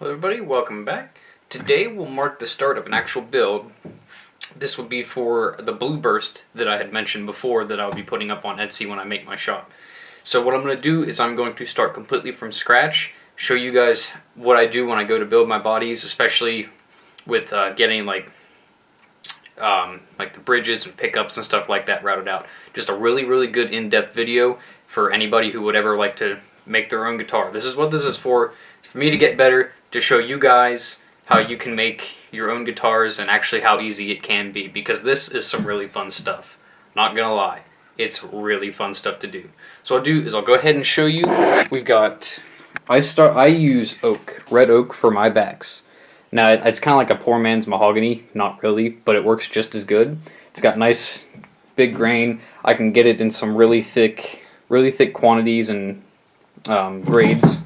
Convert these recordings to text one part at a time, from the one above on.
Hello everybody, welcome back. Today will mark the start of an actual build. This will be for the blue burst that I had mentioned before that I'll be putting up on Etsy when I make my shop. So what I'm going to do is I'm going to start completely from scratch, show you guys what I do when I go to build my bodies, especially with getting like the bridges and pickups and stuff like that routed out. Just a really good in-depth video for anybody who would ever like to make their own guitar. This is what this is for. It's for me to get better, to show you guys how you can make your own guitars and actually how easy it can be, because this is some really fun stuff. Not gonna lie, it's really fun stuff to do. So what I'll do is I'll go ahead and show you. We've got, I use oak, red oak for my backs. Now it's kind of like a poor man's mahogany, not really, but it works just as good. It's got nice big grain. I can get it in some really thick quantities and grades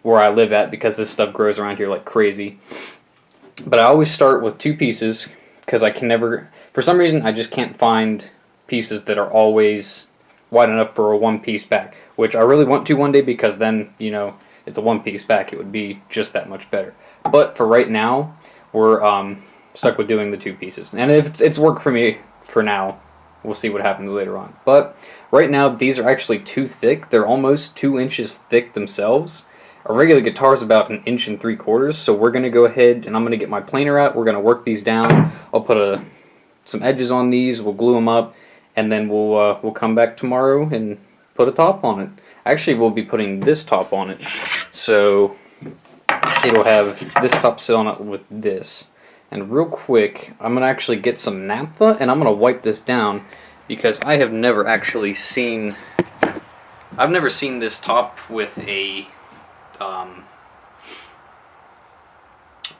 where I live at, because this stuff grows around here like crazy. But I always start with two pieces because I can never, for some reason, I just can't find pieces that are always wide enough for a one-piece back, which I really want to one day, because then, you know, it's a one-piece back. It would be just that much better. But for right now, we're stuck with doing the two pieces. And if it's worked for me for now, we'll see what happens later on. But right now, these are actually too thick. They're almost 2 inches thick themselves. A regular guitar is about 1 3/4 inches, so we're going to go ahead and I'm going to get my planer out. We're going to work these down. I'll put some edges on these. We'll glue them up, and then we'll come back tomorrow and put a top on it. Actually, we'll be putting this top on it, so it'll have this top sit on it with this. And real quick, I'm going to actually get some naphtha, and I'm going to wipe this down, because I have never actually seen, I've never seen this top with a,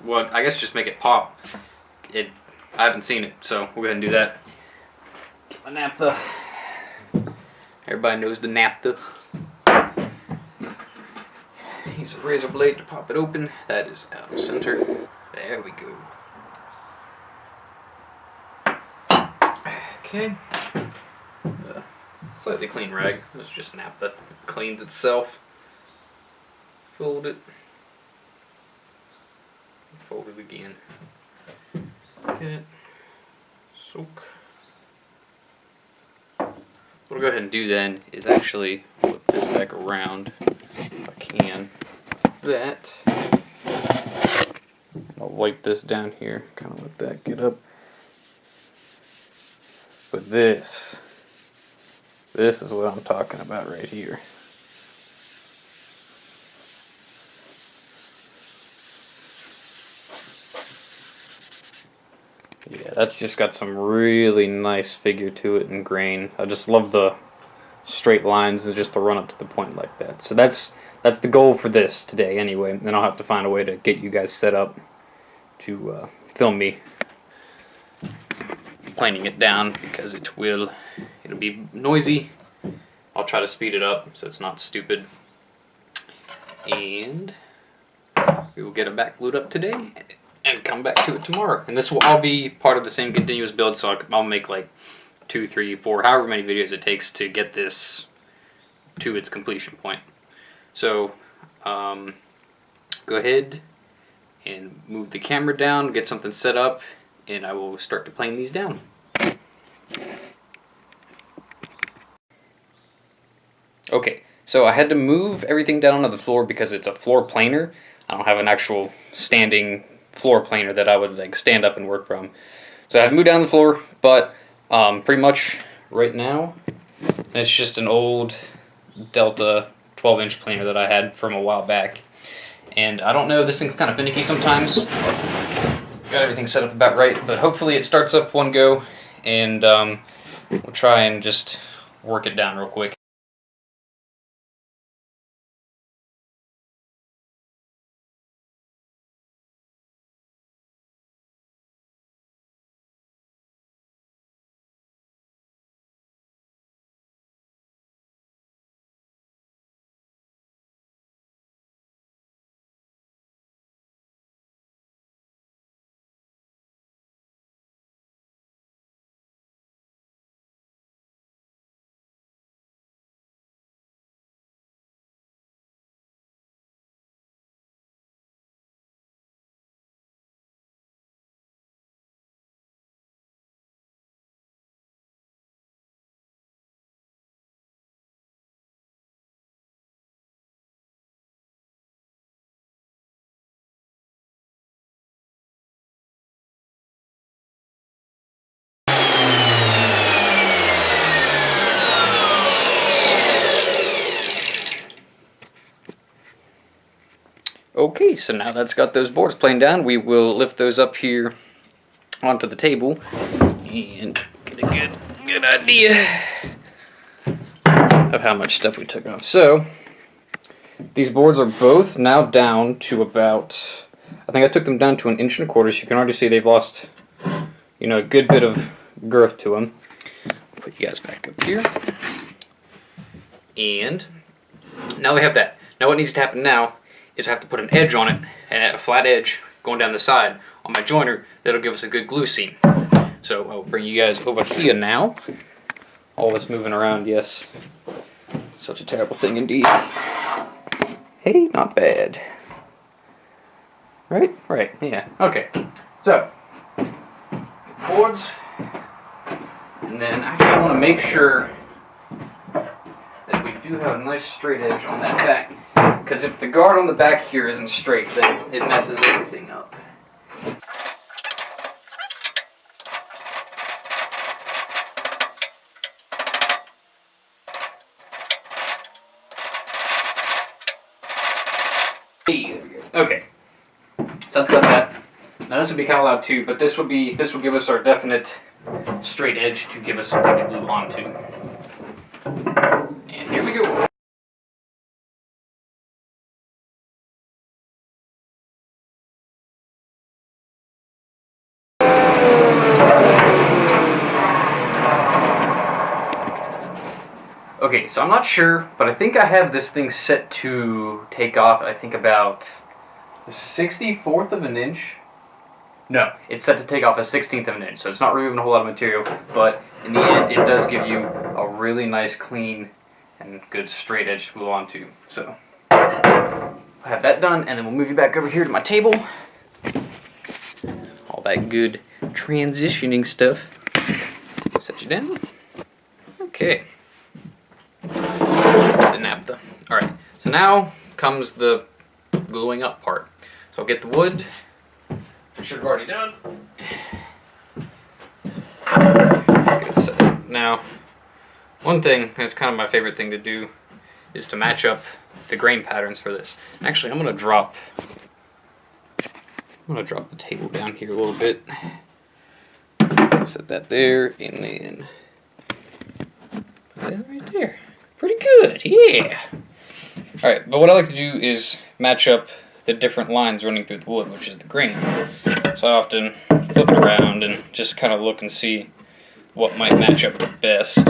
well, I guess just make it pop. I haven't seen it, so we'll go ahead and do that. Get my naphtha. Everybody knows the naphtha. Use a razor blade to pop it open. That is out of center. There we go. Okay. Slightly clean rag. It's just naphtha. It cleans itself. Fold it. Fold it again. Okay. Soak. What I'll go ahead and do then is actually flip this back around, if I can. That. I'll wipe this down here. Kind of let that get up. But this is what I'm talking about right here. Yeah, that's just got some really nice figure to it and grain. I just love the straight lines and just the run up to the point like that. So that's the goal for this today anyway. Then I'll have to find a way to get you guys set up to film me planing it down, because it'll be noisy. I'll try to speed it up so it's not stupid. And we will get it back glued up today and come back to it tomorrow. And this will all be part of the same continuous build, so I'll make like 2, 3, 4, however many videos it takes to get this to its completion point. So go ahead and move the camera down, get something set up, and I will start to plane these down. Okay, so I had to move everything down onto the floor because it's a floor planer. I don't have an actual standing floor planer that I would like stand up and work from. So I had to move down on the floor, but pretty much right now, it's just an old Delta 12-inch planer that I had from a while back. And I don't know, this thing's kind of finicky sometimes. Got everything set up about right, but hopefully it starts up one go, and we'll try and just work it down real quick. Okay, so now that's got those boards planed down, we will lift those up here onto the table and get a good idea of how much stuff we took off. So these boards are both now down to about, I think I took them down to 1 1/4 inch. So you can already see they've lost, you know, a good bit of girth to them. I'll put you guys back up here. And now we have that. Now what needs to happen now is I have to put an edge on it, and a flat edge going down the side on my joiner that'll give us a good glue seam. So I'll bring you guys over here now. All this moving around, yes. Such a terrible thing indeed. Hey, not bad. Right? Right, yeah. Okay. So, boards. And then I just want to make sure that we do have a nice straight edge on that back. Because if the guard on the back here isn't straight, then it messes everything up. Okay, so that's got that. Now this would be kind of loud too, but this will give us our definite straight edge to give us something to glue onto. And here we go. Okay, so I'm not sure, but I think I have this thing set to take off, I think about the 64th of an inch. No, it's set to take off a 16th of an inch, so it's not removing a whole lot of material, but in the end, it does give you a really nice, clean, and good straight edge to glue onto. So, I'll have that done, and then we'll move you back over here to my table. All that good transitioning stuff. Set you down. Okay. The naphtha. Alright, so now comes the gluing up part. So I'll get the wood, I should have already done. Get it set up. Now, one thing, and it's kind of my favorite thing to do, is to match up the grain patterns for this. Actually, I'm gonna drop the table down here a little bit. Set that there, and then put that right there. Pretty good, yeah. Alright, but what I like to do is match up the different lines running through the wood, which is the grain. So I often flip it around and just kind of look and see what might match up the best.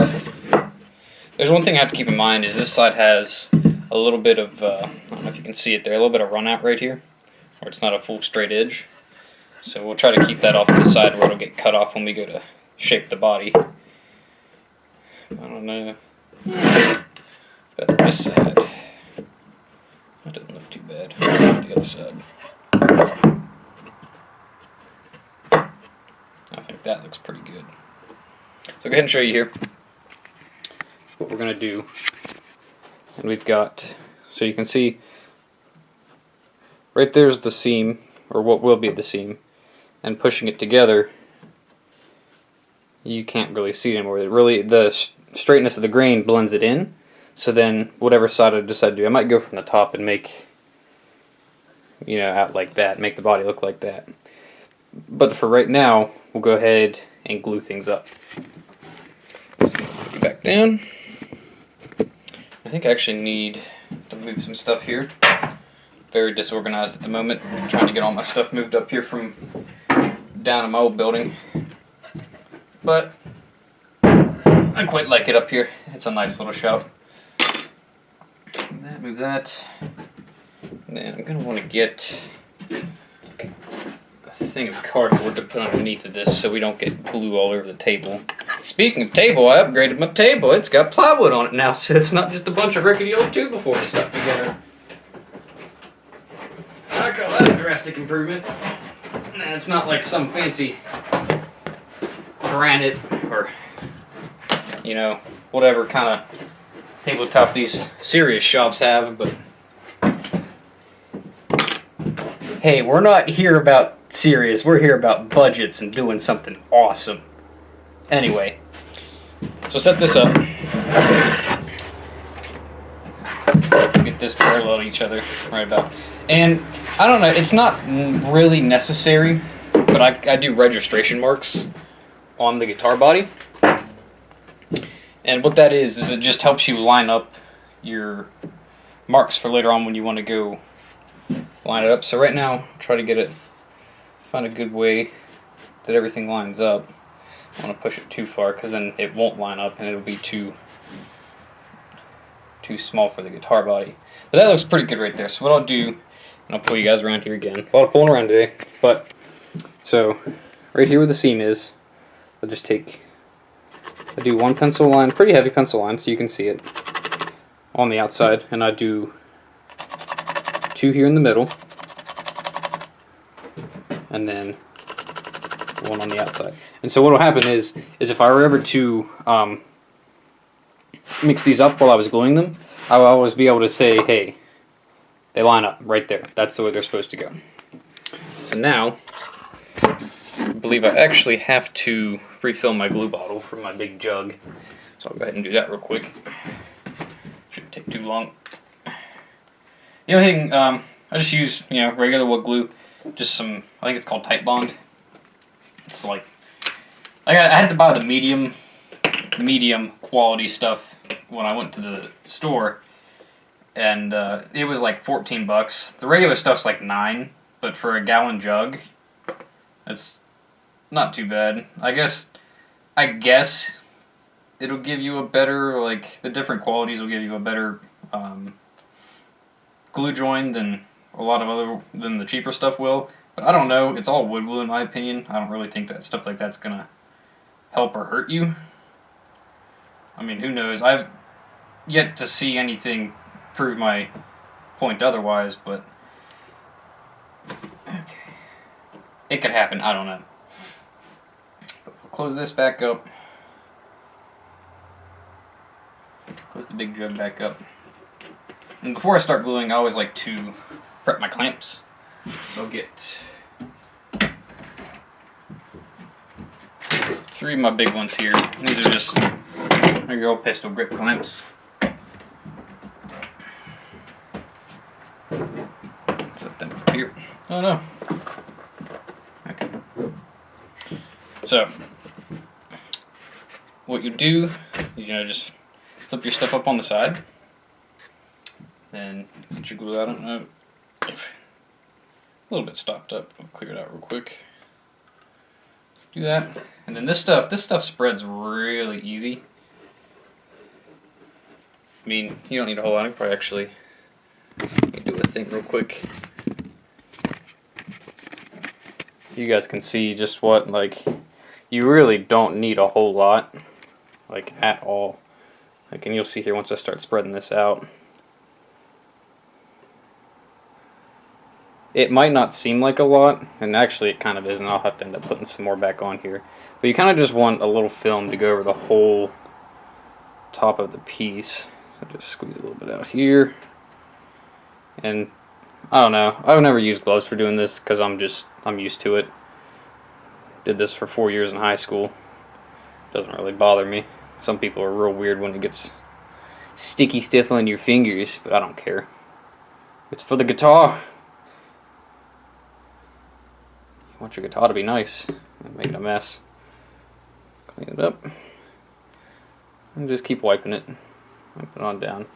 There's one thing I have to keep in mind is this side has a little bit of, I don't know if you can see it there, a little bit of run out right here, where it's not a full straight edge. So we'll try to keep that off to the side where it'll get cut off when we go to shape the body. I don't know. But this side, that doesn't look too bad. The other side. I think that looks pretty good. So go ahead and show you here what we're going to do. And we've got, so you can see, right there's the seam, or what will be the seam, and pushing it together, you can't really see it anymore. It really, the straightness of the grain blends it in. So then, whatever side I decide to do, I might go from the top and make, you know, out like that, make the body look like that. But for right now, we'll go ahead and glue things up. So put you back down. I think I actually need to move some stuff here. Very disorganized at the moment. I'm trying to get all my stuff moved up here from down in my old building. But I quite like it up here. It's a nice little shop. Move that. And then I'm going to want to get a thing of cardboard to put underneath of this so we don't get glue all over the table. Speaking of table, I upgraded my table. It's got plywood on it now, so it's not just a bunch of rickety old 2x4 stuck together. I call that a drastic improvement. Nah, it's not like some fancy granite or, you know, whatever kind of tabletop these serious shops have, but hey, we're not here about serious, we're here about budgets and doing something awesome. Anyway, so set this up. Get this parallel to each other right about. And I don't know, it's not really necessary, but I do registration marks on the guitar body. And what that is it just helps you line up your marks for later on when you want to go line it up. So right now, try to find a good way that everything lines up. I don't want to push it too far because then it won't line up and it'll be too small for the guitar body. But that looks pretty good right there. So what I'll do, and I'll pull you guys around here again. A lot of pulling around today. But, so, right here where the seam is, I'll just I do one pencil line, pretty heavy pencil line so you can see it on the outside. And I do 2 here in the middle. And then 1 on the outside. And so what will happen is if I were ever to mix these up while I was gluing them, I will always be able to say, hey, they line up right there. That's the way they're supposed to go. So now, I believe I actually have to refill my glue bottle from my big jug. So I'll go ahead and do that real quick. Shouldn't take too long. The other thing, I just use regular wood glue, just some, I think it's called Type Bond. It's like I had to buy the medium quality stuff when I went to the store, and it was like $14. The regular stuff's like $9, but for a gallon jug, it's not too bad. I guess it'll give you a better, like, the different qualities will give you a better glue join than than the cheaper stuff will. But I don't know. It's all wood glue in my opinion. I don't really think that stuff like that's gonna help or hurt you. I mean, who knows? I've yet to see anything prove my point otherwise, but okay, it could happen. I don't know. But we'll close this back up. Close the big jug back up. And before I start gluing, I always like to prep my clamps. So I'll get 3 of my big ones here. These are just regular old pistol grip clamps. Set them up here. Oh no. Okay. So, what you do is just flip your stuff up on the side. Then get your glue out. I don't know if a little bit stopped up. I'll clear it out real quick. Do that, and then this stuff spreads really easy. I mean, you don't need a whole lot. I can probably actually do a thing real quick. You guys can see just what, like, you really don't need a whole lot, like, at all. Like, and you'll see here once I start spreading this out. It might not seem like a lot, and actually it kind of is, and I'll have to end up putting some more back on here. But you kind of just want a little film to go over the whole top of the piece. So just squeeze a little bit out here. And I don't know, I've never used gloves for doing this because I'm used to it. Did this for 4 years in high school. Doesn't really bother me. Some people are real weird when it gets sticky stiff on your fingers, but I don't care. It's for the guitar. You want your guitar to be nice and make it a mess. Clean it up. And just keep wiping it. Wipe it on down.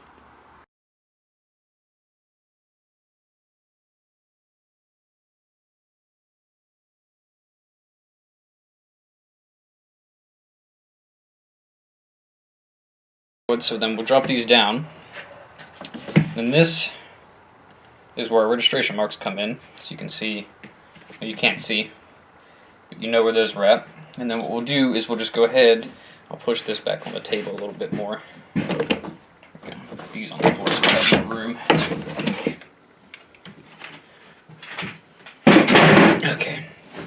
So then we'll drop these down. Then this is where our registration marks come in. So you can see, well, you can't see, but you know where those are at. And then what we'll do is we'll just go ahead, I'll push this back on the table a little bit more. Okay, put these on the floor so we have more room. Okay,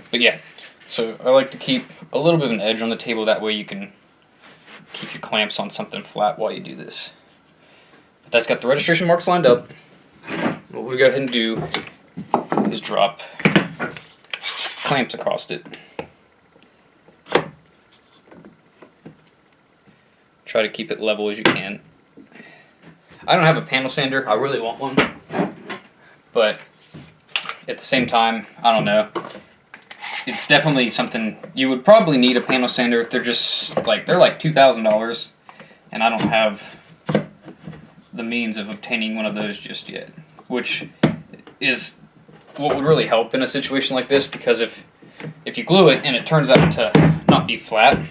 but yeah, so I like to keep a little bit of an edge on the table, that way you can keep your clamps on something flat while you do this. But that's got the registration marks lined up. What we'll go ahead and do is drop clamps across it. Try to keep it level as you can. I don't have a panel sander. I really want one. But at the same time, I don't know. It's definitely something you would probably need a panel sander. They're just like, they're like $2,000, and I don't have the means of obtaining one of those just yet, which is what would really help in a situation like this, because if you glue it and it turns out to not be flat,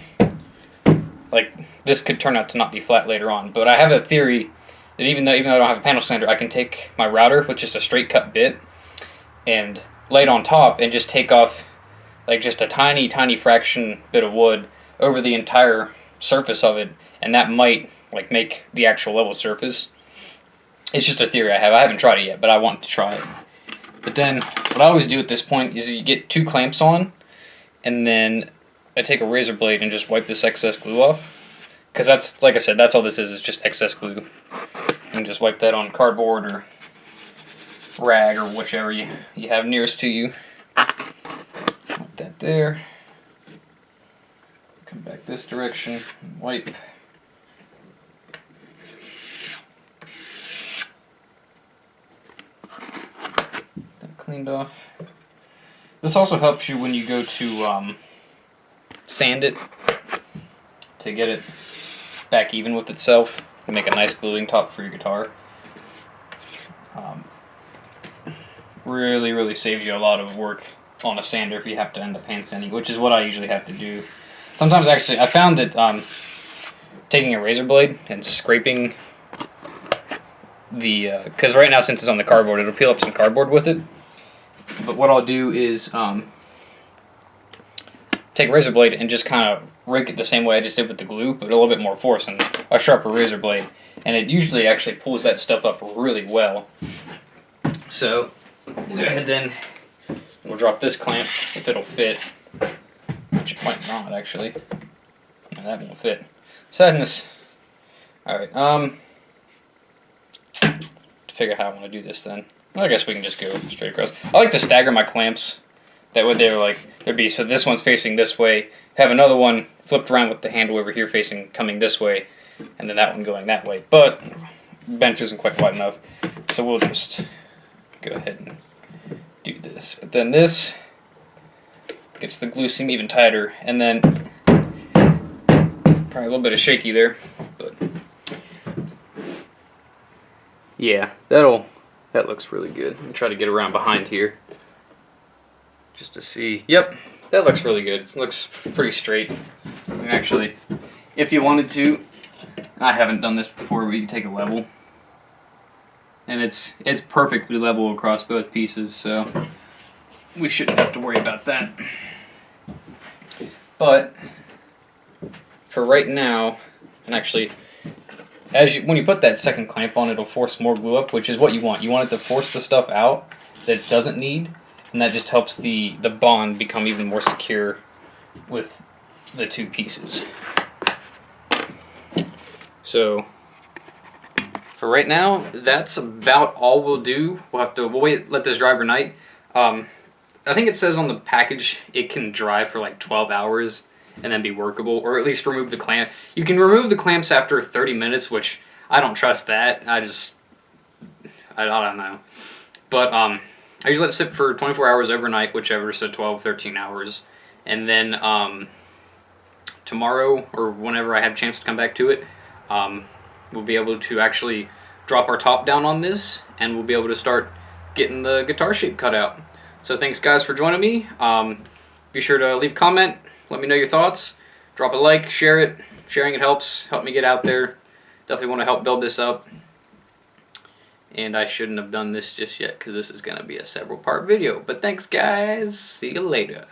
like this could turn out to not be flat later on. But I have a theory that even though I don't have a panel sander, I can take my router with just a straight cut bit and lay it on top and just take off like just a tiny fraction bit of wood over the entire surface of it, and that might like make the actual level surface. It's just a theory I have. I haven't tried it yet, but I want to try it. But then what I always do at this point is you get 2 clamps on, and then I take a razor blade and just wipe this excess glue off. Because that's, like I said, that's all this is just excess glue. And just wipe that on cardboard or rag or whichever you have nearest to you. Wipe that there. Come back this direction, wipe. Cleaned off. This also helps you when you go to sand it to get it back even with itself and make a nice gluing top for your guitar. Really saves you a lot of work on a sander if you have to end up hand sanding, which is what I usually have to do. Sometimes actually I found that taking a razor blade and scraping the because right now since it's on the cardboard, it'll peel up some cardboard with it. But what I'll do is take a razor blade and just kind of rake it the same way I just did with the glue, but a little bit more force and a sharper razor blade. And it usually actually pulls that stuff up really well. So we'll go ahead then, we'll drop this clamp if it'll fit, which it might not actually. No, that won't fit. Sadness. Alright, to figure out how I want to do this then. Well, I guess we can just go straight across. I like to stagger my clamps. That way there'd be, so this one's facing this way, have another one flipped around with the handle over here coming this way, and then that one going that way. But bench isn't quite wide enough, so we'll just go ahead and do this. But then this gets the glue seam even tighter, and then probably a little bit of shaky there, but yeah, that looks really good. I'm try to get around behind here just to see. Yep, that looks really good. It looks pretty straight. And actually, if you wanted to, I haven't done this before, but you can take a level, and it's perfectly level across both pieces, so we shouldn't have to worry about that. But for right now, and actually, when you put that second clamp on, it'll force more glue up, which is what you want. You want it to force the stuff out that it doesn't need, and that just helps the bond become even more secure with the 2 pieces. So for right now, that's about all we'll do. We'll wait, let this dry overnight. I think it says on the package it can dry for like 12 hours and then be workable, or at least remove the clamp. You can remove the clamps after 30 minutes, which I don't trust that. I don't know. But I usually let it sit for 24 hours overnight, whichever, so 12, 13 hours. And then tomorrow, or whenever I have a chance to come back to it, we'll be able to actually drop our top down on this, and we'll be able to start getting the guitar shape cut out. So thanks guys for joining me. Be sure to leave a comment. Let me know your thoughts. Drop a like, share it. Sharing it help me get out there. Definitely want to help build this up. And I shouldn't have done this just yet, because this is going to be a several part video. But thanks guys. See you later.